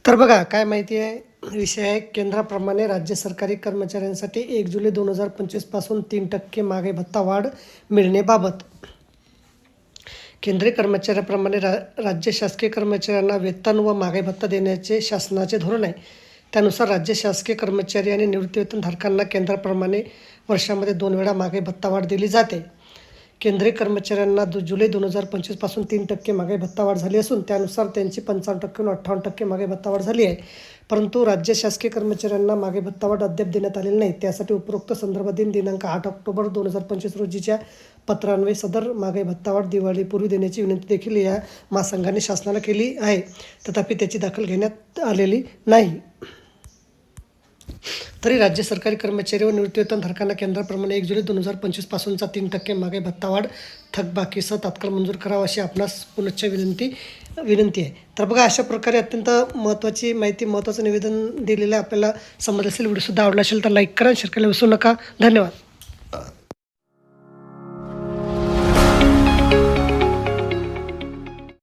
तर बघा काय माहिती आहे, विषय आहे केंद्राप्रमाणे राज्य सरकारी कर्मचाऱ्यांसाठी 1 जुलै 2025 पासून 3% महागाई भत्ता वाढ मिळण्याबाबत. केंद्रीय कर्मचाऱ्याप्रमाणे राज्य शासकीय कर्मचाऱ्यांना वेतन व महागाई भत्ता देण्याचे शासनाचे धोरण आहे. त्यानुसार राज्य शासकीय कर्मचारी आणि निवृत्तीवेतनधारकांना केंद्राप्रमाणे वर्षामध्ये 2 वेळा महागाई भत्ता वाढ दिली जाते. केंद्रीय कर्मचाऱ्यांना जुलै 2025 पासून 3% महागाई भत्ता वाढ झाली असून त्यानुसार त्यांची 55% 58% महागाई भत्ता वाढ झाली आहे. परंतु राज्य शासकीय कर्मचाऱ्यांना महागाई भत्ता वाढ अद्याप देण्यात आलेली नाही. त्यासाठी उपरोक्त संदर्भातील दिनांक 8 ऑक्टोबर 2025 रोजीच्या पत्रान्वये सदर महागाई भत्ता वाढ दिवाळीपूर्वी देण्याची विनंती देखील या महासंघाने शासनाला केली आहे. तथापि त्याची दखल घेण्यात आलेली नाही. तरी राज्य सरकारी कर्मचारी व निवृत्तीवेतनधारकांना केंद्राप्रमाणे 1 जुलै 2025 पासूनचा 3% महागाई भत्ता वाढ थकबाकीसह तात्काळ मंजूर करावा अशी आपणास पुनश्च विनंती आहे. तर बघा अशा प्रकारे अत्यंत महत्त्वाची माहिती, महत्त्वाचं निवेदन दिलेलं आपल्याला समजलं असेल. व्हिडिओसुद्धा आवडला असेल तर लाईक करा, शेअर करायला विसरू नका. धन्यवाद.